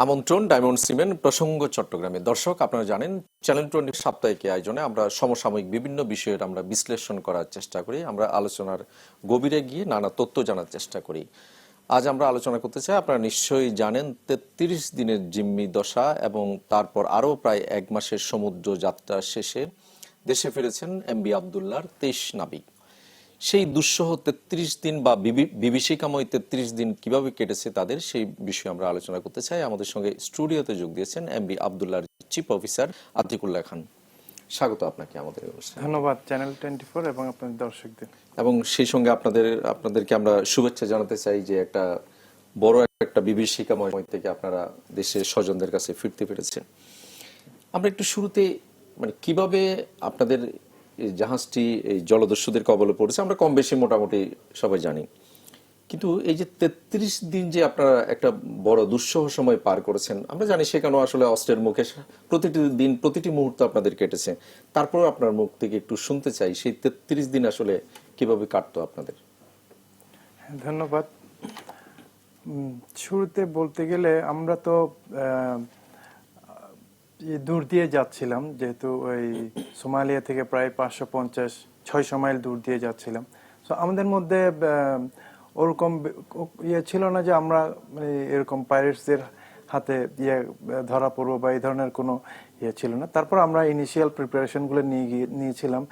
আমন্ত্রণ diamond cement প্রসঙ্গ চট্টগ্রামে। দর্শক, আপনারা জানেন চ্যানেল 20 সাপ্তাহিক আয়োজনে আমরা সমসাময়িক বিভিন্ন বিষয়ের আমরা বিশ্লেষণ করার চেষ্টা করি, আমরা আলোচনার গভীরে গিয়ে নানা তথ্য জানার চেষ্টা করি। আজ আমরা আলোচনা করতে চাই, আপনারা নিশ্চয়ই জানেন 33 দিনের জিম্মি দশা এবং তারপর আরও প্রায় 1 মাসের সমুদ্র যাত্রা শেষে দেশে ফিরেছেন এমবি আবদুল্লাহর 23 নাবিক। সেই দুঃসহ 33 দিন বা বিভীষিকাময় 33 দিন কিভাবে কেটেছে তাদের, সেই বিষয়ে আমরা আলোচনা করতে চাই। আমাদের সঙ্গে স্টুডিওতে যোগ দিয়েছেন এমবি আবদুল্লাহর চিফ অফিসার আতিকুল্লাহ খান। স্বাগত আপনাকে আমাদের অনুষ্ঠানে। ধন্যবাদ চ্যানেল 24 এবং আপনাদের দর্শকদের। এবং সেই সঙ্গে আপনাদেরকে আমরা শুভেচ্ছা জানাতে চাই যে একটা বড় একটা বিভীষিকাময় থেকে আপনারা দেশের স্বজনদের কাছে ফিরতে পেরেছেন। আমরা একটু শুরুতে কিভাবে আপনাদের এই জাহাজটি এই জলদস্যুদের কবলে পড়েছে আমরা কম বেশি মোটামুটি সবাই জানি, কিন্তু এই যে 33 দিন যে আপনারা একটা বড় দুঃসহ সময় পার করেছেন, আমরা জানি সেখানেও আসলে অস্ত্রের মুখে প্রতিটি দিন প্রতিটি মুহূর্ত আপনাদের কেটেছে। তারপর আপনার মুখ থেকে একটু শুনতে চাই সেই 33 দিন আসলে কিভাবে কাটতো আপনাদের। ধন্যবাদ। শুরুতে বলতে গেলে আমরা তো দূর দিয়ে যাচ্ছিলাম, যেহেতু ওই সোমালিয়া থেকে প্রায় 550-600 মাইল দূর দিয়ে যাচ্ছিলাম। তো আমাদের মধ্যে ওরকম ছিল না যে আমরা এরকম পাইরেটসদের হাতে ধরা পড়বো বা এই ধরনের কোনো ছিল না। তারপর আমরা ইনিশিয়াল প্রিপারেশনগুলো নিয়েছিলাম,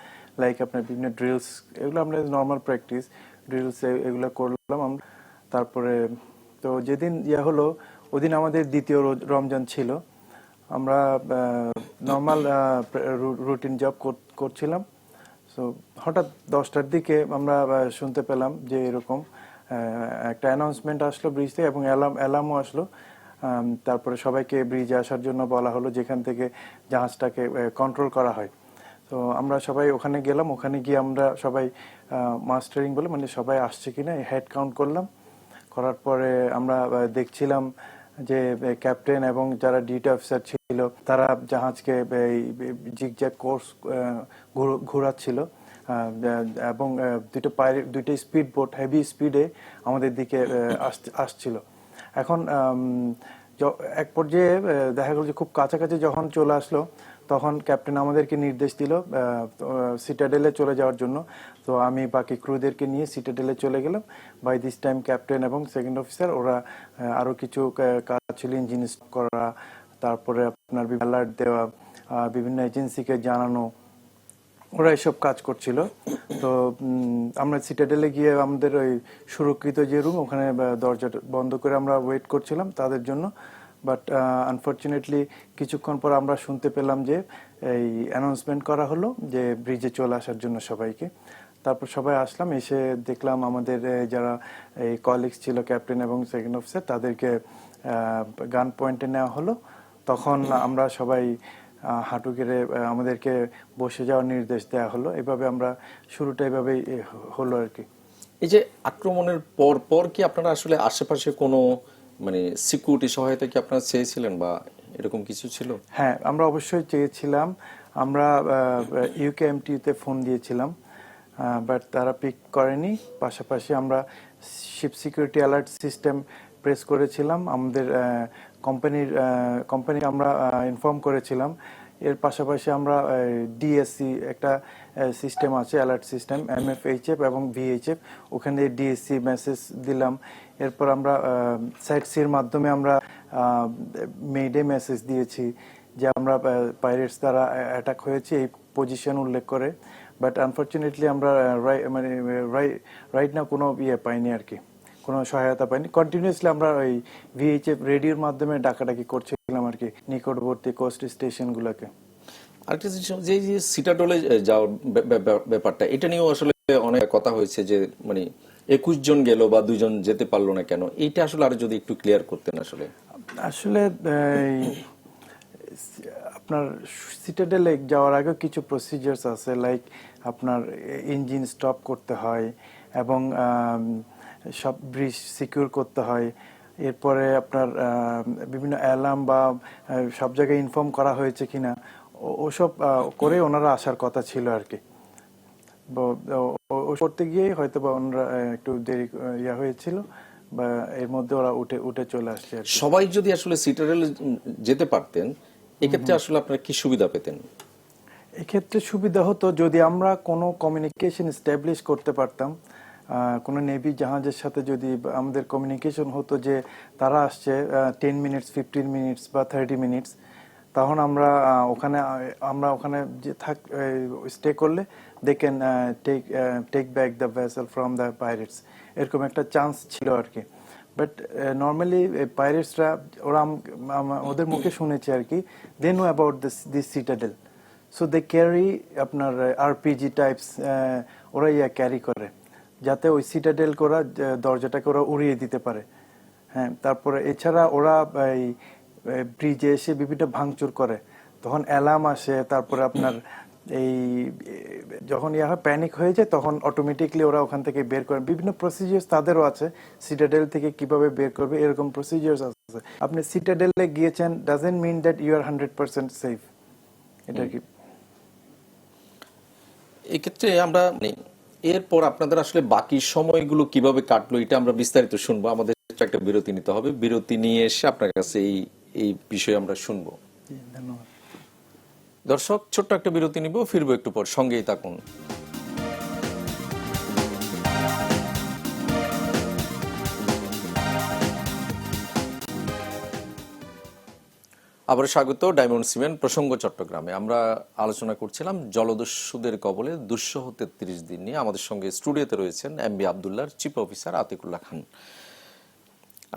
লাইক আপনার বিভিন্ন ড্রিলস, এগুলো আমরা নর্মাল প্র্যাকটিস ড্রিলস এগুলো করলাম আমরা। তারপরে তো যেদিন হলো ওদিন আমাদের দ্বিতীয় রমজান ছিল। আমরা নর্মাল রুটিন জব করছিলাম। সো হঠাৎ 10টার দিকে আমরা শুনতে পেলাম যে এরকম একটা অ্যানাউন্সমেন্ট আসলো ব্রিজ থেকে, এবং অ্যালার্মও আসলো। তারপরে সবাইকে ব্রিজে আসার জন্য বলা হলো, যেখান থেকে জাহাজটাকে কন্ট্রোল করা হয়। তো আমরা সবাই ওখানে গেলাম। ওখানে গিয়ে আমরা সবাই মাস্টারিং বলে সবাই আসছে কিনা হেড কাউন্ট করলাম। করার পরে আমরা দেখছিলাম যে ক্যাপ্টেন এবং যারা ডিউটি অফিসার ছিল তারা জাহাজকে জিগজ্যাগ কোর্স ঘোরাচ্ছিল, এবং দুইটা স্পিড বোট হেভি স্পিডে আমাদের দিকে আসছিল। এখন এক পর্যায়ে দেখা গেল যে খুব কাছাকাছি যখন চলে আসলো, তখন ক্যাপ্টেন আমাদেরকে নির্দেশ দিল সিটাডেলে চলে যাওয়ার জন্য। তো আমি বাকি ক্রুদেরকে নিয়ে সিটাডেলে চলে গেলাম। বাই দিস টাইম ক্যাপ্টেন এবং সেকেন্ড অফিসার ওরা আরও কিছু কাজ ছিল, ইঞ্জিন স্টপ করা, তারপরে আপনার অ্যালার্ট দেওয়া, বিভিন্ন এজেন্সিকে জানানো, ওরা এসব কাজ করছিল। তো আমরা সিটাডেলে গিয়ে আমাদের ওই সুরক্ষিত যে রুম, ওখানে দরজা বন্ধ করে আমরা ওয়েট করছিলাম তাদের জন্য। বাট আনফর্চুনেটলি কিছুক্ষণ পর আমরা শুনতে পেলাম যে এই অ্যানাউন্সমেন্ট করা হলো যে ব্রিজে চলে আসার জন্য সবাইকে। তারপর সবাই আসলাম, এসে দেখলাম আমাদের যারা এই কলিগস ছিল ক্যাপ্টেন এবং সেকেন্ড অফিসার, তাদেরকে গান পয়েন্টে নেওয়া হলো। তখন আমরা সবাই হাঁটু গেড়ে আমাদেরকে বসে যাওয়ার নির্দেশ দেওয়া হলো। এভাবে আমরা শুরুটা এভাবেই হলো আর কি। এই যে আক্রমণের পর পর কি আপনারা আসলে আশেপাশে কোনো সিকিউরিটি সহায়তা কি আপনারা চেয়েছিলেন বা এরকম কিছু ছিল? হ্যাঁ, আমরা অবশ্যই চেয়েছিলাম। আমরা ইউকেএমটিতে ফোন দিয়েছিলাম, বাট তারা পিক করেনি। পাশাপাশি আমরা ship security alert system press করেছিলাম, আমাদের কোম্পানি আমরা ইনফর্ম করেছিলাম। এর পাশাপাশি আমরা ডিএসসি একটা সিস্টেম আছে, অ্যালার্ট সিস্টেম, এমএফএইচএফ এবং ভিএইচএফ, ওখানে ডিএসসি মেসেজ দিলাম। এরপর আমরা সাইট সির মাধ্যমে আমরা মেডে মেসেজ দিয়েছি যে আমরা পাইরেটস দ্বারা অ্যাটাক হয়েছে, এই পজিশন উল্লেখ করে। বাট আনফর্চুনেটলি আমরা রাইট নাও কোনো পাইনি আর কি, কোনো সহায়তা পাইনি। কন্টিনিউয়াসলি আমরা ওই ভিএইচএফ রেডিওর মাধ্যমে ডাকাডাকি করছিলাম আর কি নিকটবর্তী কোস্ট স্টেশনগুলোকে। আরেকটা জিনিস, যে সিটাডলে যাওয়ার ব্যাপারটা, এটা নিয়েও আসলে অনেক কথা হয়েছে যে 21 জন গেল বা 2 জন যেতে পারলো না কেন, এইটা আসলে আরো যদি একটু ক্লিয়ার করতেন। আসলে আপনার সিটাডেলে যাওয়ার আগে কিছু প্রসিজার্স আছে, লাইক আপনার ইঞ্জিন স্টপ করতে হয় এবং সব ব্রিজ সিকিউর করতে হয়। এরপরে আপনার বিভিন্ন অ্যালার্ম বা সব জায়গায় ইনফর্ম করা হয়েছে কিনা ওসব করে ওনারা আসার কথা ছিল আর কি। করতে গিয়ে হয়তো বা ওনারা একটু দেরি হয়েছিল, বা এর মধ্যে ওরা উঠে উঠে চলে আসছে আর কি। সবাই যদি আসলে সিটাডেল যেতে পারতেন, এক্ষেত্রে আসলে আপনারা কি সুবিধা পেতেন? এক্ষেত্রে সুবিধা হতো যদি আমরা কোনো কমিউনিকেশন এস্টাবলিশ করতে পারতাম, কোনো নেভি জাহাজের সাথে যদি আমাদের কমিউনিকেশন হতো যে তারা আসছে 10 মিনিটস, 15 মিনিটস বা 30 মিনিটস, তখন আমরা ওখানে যে স্টে করলে they can take back the vessel from the pirates, এরকম একটা চান্স ছিল আর কি। বাট নর্মালি পাইরেটসরা ওরা ওদের মুখে শুনেছি আর কি, they know about this citadel, so they carry আপনার আরপিজি টাইপস, ওরা ক্যারি করে যাতে ওই সিটাডেল করা দরজাটাকে ওরা উড়িয়ে দিতে পারে। হ্যাঁ, তারপরে এছাড়া ওরা এই ব্রিজে এসে বিভিন্ন ভাঙচুর করে, তখন অ্যালার্ম আসে, তারপরে আপনার এই যখন হয় প্যানিক হয়ে যায় তখন অটোমেটিকলি ওরা ওখান থেকে বের করে। বিভিন্ন প্রসিজিয়ার্স তাদেরও আছে, সিটাডেল থেকে কিভাবে বের করবে এরকম প্রসিজিয়ার্স আছে। আপনি সিটাডেলে গিয়েছেন doesn't mean that you are 100% safe, এটা কি। এক্ষেত্রে আমরা এরপর আপনাদের আসলে বাকি সময়গুলো কিভাবে কাটলো এটা আমরা বিস্তারিত শুনবো। আমাদের একটা বিরতি নিতে হবে, বিরতি নিয়ে এসে আপনার কাছে এই এই বিষয়ে আমরা শুনবো। জি, ধন্যবাদ। দর্শক, ছোট্ট একটা বিরতি নিব, ফিরবো একটু পর, সঙ্গেই থাকুন। আবার স্বাগত ডায়মন্ড সিমেন্ট প্রসঙ্গ চট্টগ্রামে। আমরা আলোচনা করছিলাম জলদস্যুদের কবলে দুঃসহ 33 দিন নিয়ে। আমাদের সঙ্গে স্টুডিওতে রয়েছেন এমবি আবদুল্লাহর চিফ অফিসার আতিকুল্লাহ খান।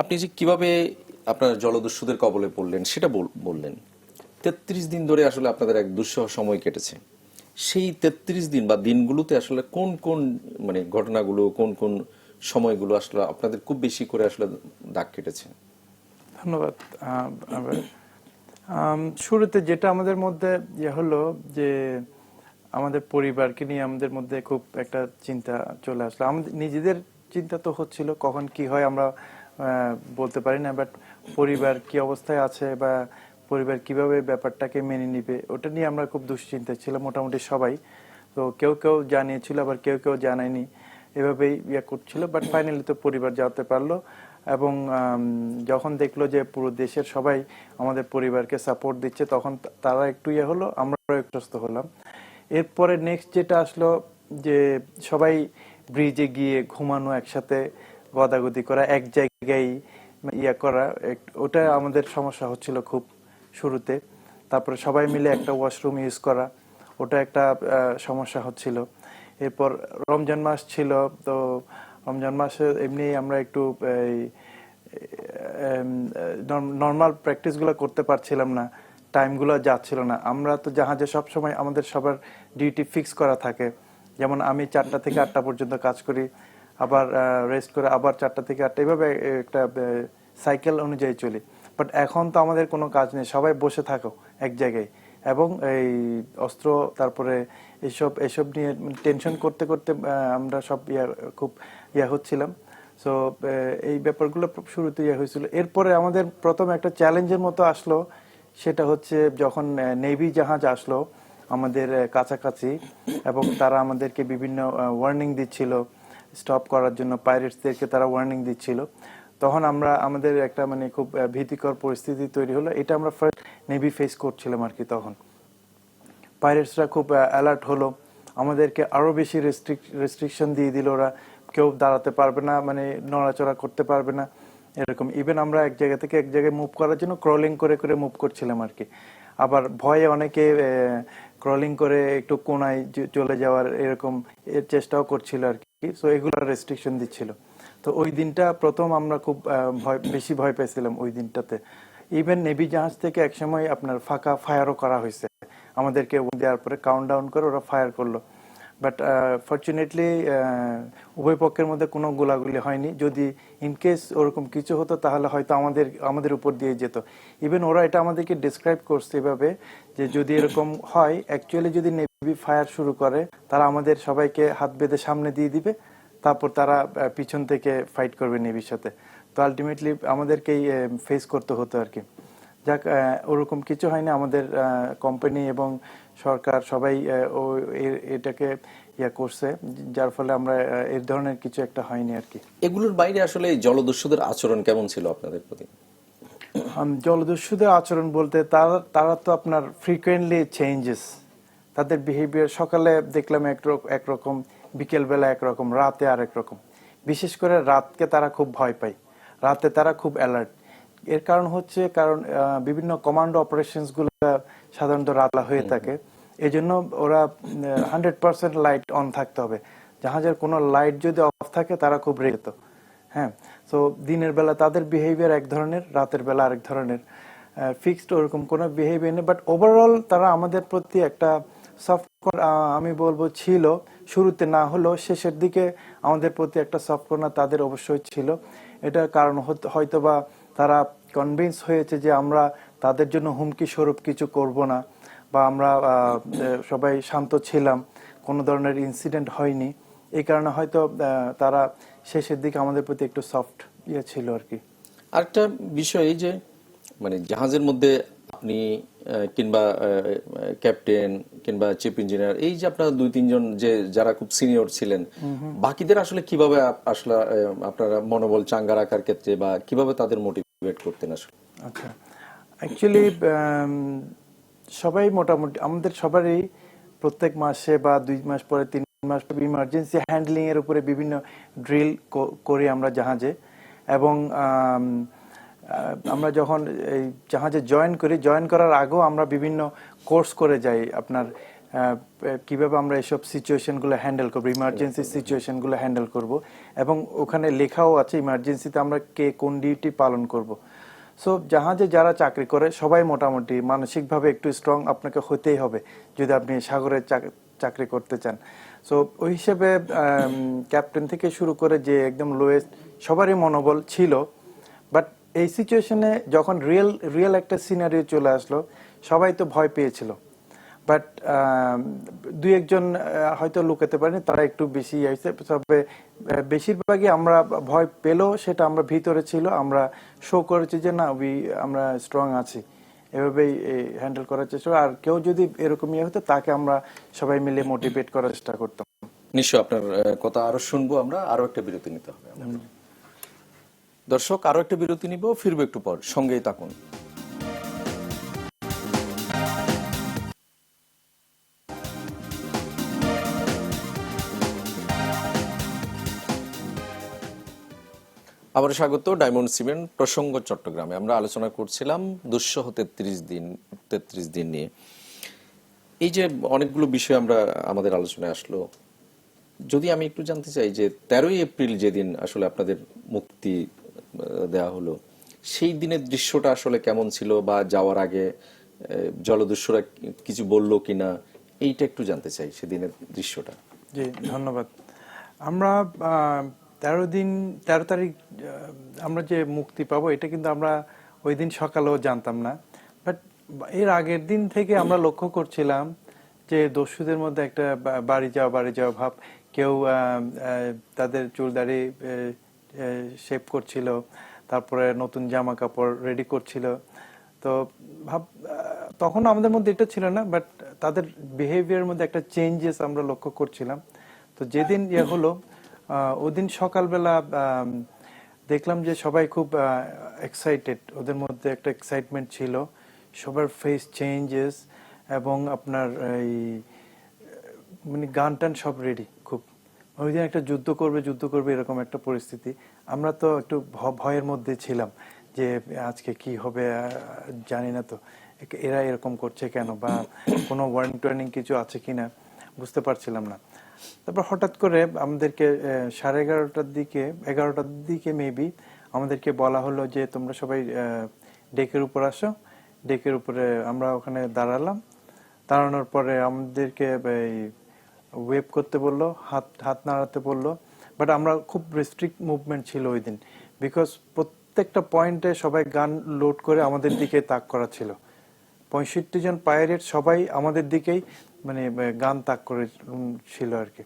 আপনি যে কিভাবে আপনার জলদস্যুদের কবলে পড়লেন সেটা বললেন। 33 দিন ধরে আসলে আপনাদের এক দুঃসহ সময় কেটেছে। সেই 33 দিন বা দিনগুলোতে আসলে কোন কোন ঘটনাগুলো, কোন কোন সময়গুলো আসলে আপনাদের খুব বেশি করে আসলে দাগ কেটেছে? ধন্যবাদ। শুরুতে যেটা আমাদের মধ্যে হলো যে আমাদের পরিবারকে নিয়ে আমাদের মধ্যে খুব একটা চিন্তা চলে আসলো। আমাদের নিজেদের চিন্তা তো হচ্ছিল কখন কি হয় আমরা বলতে পারি না, বাট পরিবার কি অবস্থায় আছে বা পরিবার কিভাবে ব্যাপারটাকে মেনে নিবে ওটা নিয়ে আমরা খুব দুশ্চিন্তায় ছিলাম মোটামুটি সবাই। তো কেউ কেউ জানিয়েছিল, আবার কেউ কেউ জানায়নি, এভাবেই করছিল। বাট ফাইনালি তো পরিবার জানতে পারলো, এবং যখন দেখলো যে পুরো দেশের সবাই আমাদের পরিবারকে সাপোর্ট দিচ্ছে তখন তারা একটু হলো, আমরাও একটু আশ্বস্ত হলাম। এরপরে নেক্সট যেটা আসলো যে সবাই ব্রিজে গিয়ে ঘুমানো, একসাথে গদাগদি করা, এক জায়গায় করা, ওটা আমাদের সমস্যা হচ্ছিল খুব শুরুতে। তারপরে সবাই মিলে একটা ওয়াশরুম ইউজ করা, ওটা একটা সমস্যা হচ্ছিল। এরপর রমজান মাস ছিল, তো রমজান মাসে এমনি আমরা একটু নর্মাল প্র্যাকটিসগুলো করতে পারছিলাম না, টাইমগুলো যাচ্ছিল না। আমরা তো জাহাজে সব সময় আমাদের সবার ডিউটি ফিক্স করা থাকে, যেমন আমি 4টা থেকে 8টা পর্যন্ত কাজ করি, আবার রেস্ট করে আবার 4টা থেকে 8টা, এইভাবে একটা সাইকেল অনুযায়ী চলি। বাট এখন তো আমাদের কোনো কাজ নেই, সবাই বসে থাকো এক জায়গায়, এবং এই অস্ত্র তারপরে এসব নিয়ে টেনশন করতে করতে আমরা সব খুব হচ্ছিলাম। সো এই ব্যাপারগুলো শুরুতে হয়েছিল। এরপরে আমাদের প্রথম একটা চ্যালেঞ্জের মতো আসলো, সেটা হচ্ছে যখন নেভি জাহাজ আসলো আমাদের কাছাকাছি, এবং তারা আমাদেরকে বিভিন্ন ওয়ার্নিং দিচ্ছিল স্টপ করার জন্য, পাইরেটসদেরকে তারা ওয়ার্নিং দিচ্ছিল। তখন আমাদের একটা খুব ভীতিকর পরিস্থিতি তৈরি হলো। এটা আমরা ফার্স্ট নেভি ফেস করছিলাম আর কি। তখন পাইরেটসরা খুব অ্যালার্ট হলো, আমাদেরকে আরো বেশি রেস্ট্রিকশন দিয়ে দিল। ওরা কেউ দাঁড়াতে পারবে না, নড়াচড়া করতে পারবে না, এরকম। ইভেন আমরা এক জায়গা থেকে এক জায়গায় মুভ করার জন্য ক্রলিং করে করে মুভ করছিলাম আর কি। আবার ভয়ে অনেকে ক্রলিং করে একটু কোনায় চলে যাওয়ার এরকম চেষ্টাও করছিল আর কি। সো এগুলো রেস্ট্রিকশন দিচ্ছিল। তো ওই দিনটা প্রথম আমরা খুব বেশি ভয় পেয়েছিলাম ওই দিনটাতে। ইভেন নেভি জাহাজ থেকে একসময় আপনার ফাঁকা ফায়ারও করা হয়েছে আমাদেরকে, দেওয়ার পরে কাউন্ট ডাউন করে ওরা ফায়ার করলো। বাট ফরচুনেটলি উভয় পক্ষের মধ্যে কোনো গোলাগুলি হয়নি। যদি ইনকেস ওরকম কিছু হতো তাহলে হয়তো আমাদের উপর দিয়ে যেত। ইভেন ওরা এটা আমাদেরকে ডিসক্রাইব করছে এভাবে যে যদি এরকম হয়, অ্যাকচুয়ালি যদি নেভি ফায়ার শুরু করে তারা আমাদের সবাইকে হাত বেঁধে সামনে দিয়ে দিবে, তারপর তারা পিছন থেকে ফাইট করবে নেভির সাথে। তো আলটিমেটলি আমাদেরকেই ফেস করতে হতো আর কি। যাক, ওরকম কিছু হয়নি। আমাদের কোম্পানি এবং সরকার সবাই এটাকে ইয়া করছে, যার ফলে আমরা এর ধরনের কিছু একটা হয়নি আর কি। এগুলোর বাইরে আসলে এই জলদস্যুদের আচরণ কেমন ছিল আপনাদের প্রতি? জলদস্যুদের আচরণ বলতে তারা তারা তো আপনার ফ্রিকোয়েন্টলি চেঞ্জেস, তাদের বিহেভিয়ার সকালে দেখলাম একরকম, বিকেলবেলা একরকম, রাতে আরেক রকম। বিশেষ করে রাতকে তারা খুব ভয় পায়, রাতে তারা খুব অ্যালার্ট। এর কারণ হচ্ছে বিভিন্ন কমান্ডো অপারেশনসগুলো সাধারণত রাতলা হয়ে থাকে, এই জন্য ওরা 100% লাইট অন থাকতে হবে। জাহাজের কোনো লাইট যদি অফ থাকে তারা খুব রেগে যেত। হ্যাঁ, তো দিনের বেলা তাদের বিহেভিয়ার এক ধরনের, রাতের বেলা আরেক ধরনের, ফিক্সড ওরকম কোনো বিহেভিয়ার নেই। বাট ওভারঅল তারা আমাদের প্রতি একটা সফট, আমি বলবো ছিল, শুরুতে না হলেও শেষের দিকে আমাদের প্রতি একটা সফট কর্নার তাদের অবশ্যই ছিল। এটার কারণ হয়তোবা তারা কনভিন্স হয়েছে যে আমরা তাদের জন্য হুমকি স্বরূপ কিছু করব না, বা আমরা সবাই শান্ত ছিলাম, কোনো ধরনের ইনসিডেন্ট হয়নি। এই কারণে হয়তো তারা শেষের দিকে আমাদের প্রতি একটু সফট ইয়ে ছিল আর কি। আরেকটা বিষয় এই যে মানে জাহাজের মধ্যে আপনি কিংবা ক্যাপ্টেন কিংবা চিফ ইঞ্জিনিয়ার, এই যে আপনারা 2-3 জন যে যারা খুব সিনিয়র ছিলেন, বাকিদের আসলে কিভাবে আসলে আপনারা মনোবল চাঙ্গা রাখার ক্ষেত্রে বা কিভাবে তাদের মোটিভেট করতেন আসলে? আচ্ছা, অ্যাকচুয়ালি সবাই মোটামুটি আমাদের সবারই প্রত্যেক মাসে বা 2 মাস পরে 3 মাস পরে ইমার্জেন্সি হ্যান্ডলিং এর উপরে বিভিন্ন ড্রিল করি আমরা জাহাজে। এবং আমরা যখন এই জাহাজে জয়েন করার আগেও আমরা বিভিন্ন কোর্স করে যাই, আপনার কিভাবে আমরা এসব সিচুয়েশনগুলো হ্যান্ডেল করবো, ইমার্জেন্সি সিচুয়েশনগুলো হ্যান্ডেল করব। এবং ওখানে লেখাও আছে ইমার্জেন্সিতে আমরা কে কোন ডিউটি পালন করব। সো জাহাজে যারা চাকরি করে সবাই মোটামুটি মানসিকভাবে একটু স্ট্রং আপনাকে হতেই হবে যদি আপনি সাগরে চাকরি করতে চান। সো ওই হিসেবে ক্যাপ্টেন থেকে শুরু করে যে একদম লোয়েস্ট সবারই মনোবল ছিল। বাট এই সিচুয়েশনে যখন রিয়েল একটা সিনারিও চলে আসলো, সবাই তো ভয় পেয়েছিল। বাট 2-1 জন হয়তো লুকাতে পারেনি, তারা একটু বেশি হয়েছে। তবে বেশিরভাগই আমরা ভয় পেলেও সেটা আমরা ভিতরে ছিল, আমরা শো করেছি যে না আমরা স্ট্রং আছি, এভাবেই হ্যান্ডেল করার চেষ্টা। আর কেউ যদি এরকম ইয়ে হতো তাকে আমরা সবাই মিলে মোটিভেট করার চেষ্টা করতাম। নিশ্চয় আপনার কথা আরো শুনবো আমরা, আরো একটা বিরতি নিতে হবে আমাদের। দর্শক, আরো একটা বিরতি নিব, ফিরবো একটু পর, সঙ্গেই থাকুন। আবার স্বাগত ডায়মন্ড সিমেন্ট প্রসঙ্গ চট্টগ্রামে। আমরা আলোচনা করছিলাম দুঃসহ 33 দিন নিয়ে। এই যে অনেকগুলো বিষয় আমরা আমাদের আলোচনায় আসলো, যদি আমি একটু জানতে চাই যে 13ই এপ্রিল যেদিন আসলে আপনাদের মুক্তি দেয়া হলো, সেই দিনের দৃশ্যটা আসলে কেমন ছিল, বা যাওয়ার আগে জলদস্যুরা কিছু বললো কিনা, এইটা একটু জানতে চাই, সেদিনের দৃশ্যটা। জি, ধন্যবাদ। আমরা 13 তারিখ আমরা যে মুক্তি পাবো এটা কিন্তু আমরা ওই দিন সকালেও জানতাম না। বাট এর আগের দিন থেকে আমরা লক্ষ্য করছিলাম যে দস্যুদের মধ্যে একটা বাড়ি যাওয়া ভাব। কেউ তাদের চুল দাড়ি শেভ করছিল, তারপরে নতুন জামা কাপড় রেডি করছিল। তো তখন আমাদের মধ্যে এটা ছিল না, বাট তাদের বিহেভিয়ারের মধ্যে একটা চেঞ্জেস আমরা লক্ষ্য করছিলাম। তো যেদিন হলো ওদিন সকালবেলা দেখলাম যে সবাই খুব এক্সাইটেড, ওদের মধ্যে একটা এক্সাইটমেন্ট ছিল, সবার ফেস চেঞ্জেস। এবং আপনার এই মানে গান টান সব রেডি, খুব ওই দিন একটা যুদ্ধ করবে এরকম একটা পরিস্থিতি। আমরা তো একটু ভয়ের মধ্যে ছিলাম যে আজকে কি হবে জানি না, তো এরা এরকম করছে কেন, বা কোনো ওয়ার্নিং কিছু আছে কিনা বুঝতে পারছিলাম না। তারপর হঠাৎ করে আমাদেরকে 11:30 দিকে মেবি আমাদেরকে বলা হলো যে তোমরা সবাই ডেকের উপর আসো। ডেকের উপরে আমরা ওখানে দাঁড়ানোর পরে আমাদেরকে ওয়েভ করতে বললো, হাত নাড়াতে বললো। বাট আমরা খুব রেস্ট্রিক্ট মুভমেন্ট ছিল ওই দিন, বিকজ প্রত্যেকটা পয়েন্টে সবাই গান লোড করে আমাদের দিকে তাক করা ছিল। 65 জন পাইরেট সবাই আমাদের দিকেই মানে গান তাক করে ছিল আর কি।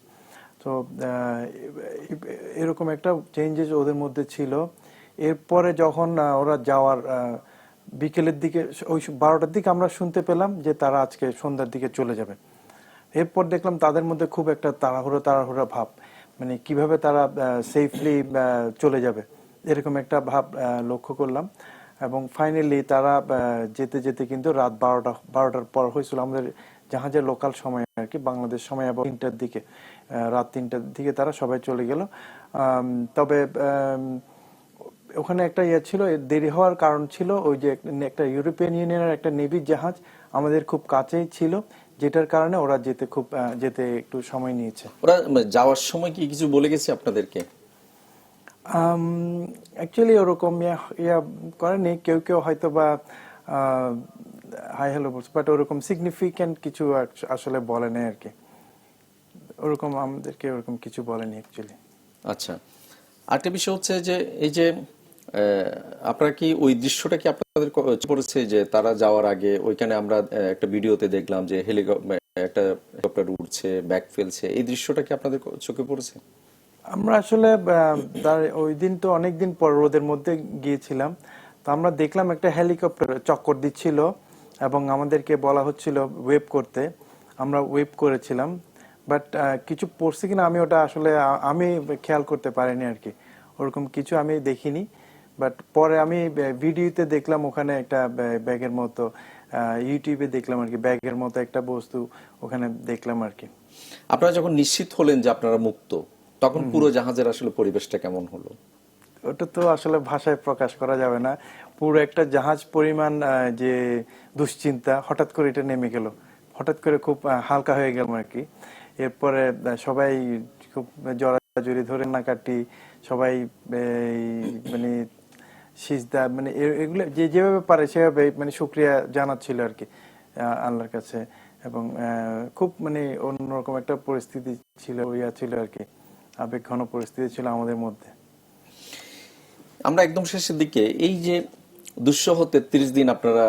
তো এরকম একটা চেঞ্জেস ওদের মধ্যে ছিল। এরপরে যখন ওরা যাওয়ার বিকেলের দিকে ওই 12টার দিকে আমরা শুনতে পেলাম যে তারা আজকে সন্ধ্যার দিকে চলে যাবে। এরপর দেখলাম তাদের মধ্যে খুব একটা তাড়াহুড়া ভাব, মানে কিভাবে তারা সেফলি চলে যাবে এরকম একটা ভাব লক্ষ্য করলাম। এবং ফাইনালি তারা যেতে যেতে কিন্তু রাত 12টার পর হয়েছিল আমাদের জাহাজের লোকাল সময় আর কি, বাংলাদেশ সময় আবার 3টার দিকে, রাত 3টার দিকে তারা সবাই চলে গেল। তবে ওখানে একটা ইয়ে ছিল, দেরি হওয়ার কারণ ছিল ওই যে একটা ইউরোপিয়ান ইউনিয়নের একটা নেভি জাহাজ আমাদের খুব কাছেই ছিল, যেটার কারণে ওরা যেতে একটু সময় নিয়েছে। ওরা যাওয়ার সময় কি কিছু বলে গেছে আপনাদেরকে? অ্যাকচুয়ালি ওরকম ইয়া করেনি, কেউ কেউ হয়তো বা হাই হ্যালো বলছে, বাট ওরকম সিগনিফিক্যান্ট কিছু আসলে বলেনি আর কি, ওরকম আমাদেরকে ওরকম কিছু বলেনি অ্যাকচুয়ালি। আচ্ছা, আরেকটা বিষয় হচ্ছে যে এই যে আপনারা কি ওই দৃশ্যটা কি আপনাদের পড়েছে যে তারা যাওয়ার আগে ওইখানে আমরা একটা ভিডিওতে দেখলাম যে একটা হেলিকপ্টার উঠছে, ব্যাগ ফেলছে, এই দৃশ্যটা কি আপনাদের চোখে পড়েছে? আমরা আসলে তার ওই দিন তো অনেকদিন পর রোদের মধ্যে গিয়েছিলাম, তো আমরা দেখলাম একটা হেলিকপ্টার চক্কর দিচ্ছিল এবং আমাদেরকে বলা হচ্ছিল ওয়েভ করতে, আমরা ওয়েভ করেছিলাম, বাট কিছু পড়ছে কিনা আমি ওটা আসলে আমি খেয়াল করতে পারিনি আর কি, ওরকম কিছু আমি দেখিনি। বাট পরে আমি ভিডিওতে দেখলাম ওখানে একটা ব্যাগের মতো, ইউটিউবে দেখলাম আর কি, ব্যাগের মতো একটা বস্তু ওখানে দেখলাম আর কি। আপনারা যখন নিশ্চিত হলেন যে আপনারা মুক্ত, তখন পুরো জাহাজের আসলে পরিবেশটা কেমন হলো? ওটা তো আসলে ভাষায় প্রকাশ করা যাবে না, পুরো একটা জাহাজ পরিমাণ যে দুশ্চিন্তা, হঠাৎ করে এটা নেমে গেল, হঠাৎ করে খুব হালকা হয়ে গেল আর কি। এরপরে সবাই খুব জড়াজড়ি ধরে না কাটি, সবাই মানে সিজদা, মানে এগুলো যেভাবে পারে সেভাবে মানে শুকরিয়া জানাচ্ছিল আর কি আল্লাহর কাছে। এবং খুব মানে অন্যরকম একটা পরিস্থিতি ছিল, ছিল আর কি, আবেগ ঘন পরিস্থিতি ছিল আমাদের মধ্যে। আমরা একদম শেষের দিকে, এই যে দুঃসহ 33 দিন আপনারা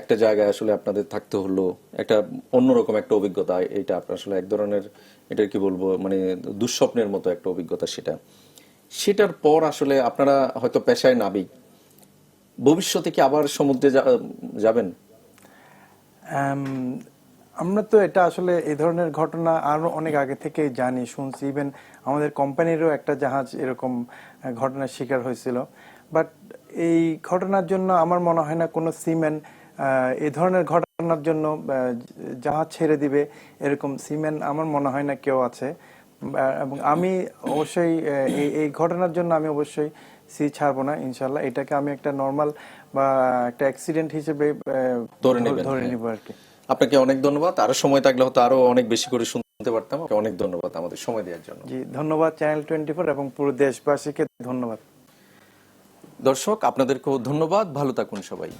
একটা জায়গায় আসলে আপনাদের থাকতে হলো, একটা অন্যরকম একটা অভিজ্ঞতা, এটা আপনার আসলে এক ধরনের, এটা কি বলবো, মানে দুঃস্বপ্নের মতো একটা অভিজ্ঞতা। সেটার পর আসলে আপনারা হয়তো পেশায় নাবিক, ভবিষ্যতে কি আবার সমুদ্রে যাবেন? আমরা তো এটা আসলে এই ধরনের ঘটনা আরো অনেক আগে থেকেই জানি, শুনছি, ইভেন আমাদের কোম্পানিরও একটা জাহাজ এরকম ঘটনার শিকার হয়েছিল। বাট এই ঘটনার জন্য আমার মনে হয় না কোনো সিম্যান এই ধরনের ঘটনার জন্য জাহাজ ছেড়ে দিবে, এরকম সিম্যান আমার মনে হয় না কেউ আছে। এবং আমি অবশ্যই এই ঘটনার জন্য আমি অবশ্যই সি ছাড়বো না ইনশাল্লাহ, এটাকে আমি একটা নর্মাল বা একটা অ্যাক্সিডেন্ট হিসেবে ধরে নিব আর কি। আপনাকে অনেক ধন্যবাদ, আরো সময় থাকলে হয়তো আরো অনেক বেশি করে শুনতে পারতাম। অনেক ধন্যবাদ আমাদের সময় দেওয়ার জন্য। জি ধন্যবাদ চ্যানেল 24 এবং পুরো দেশবাসীকে ধন্যবাদ। দর্শক আপনাদেরকেও ধন্যবাদ, ভালো থাকুন সবাই।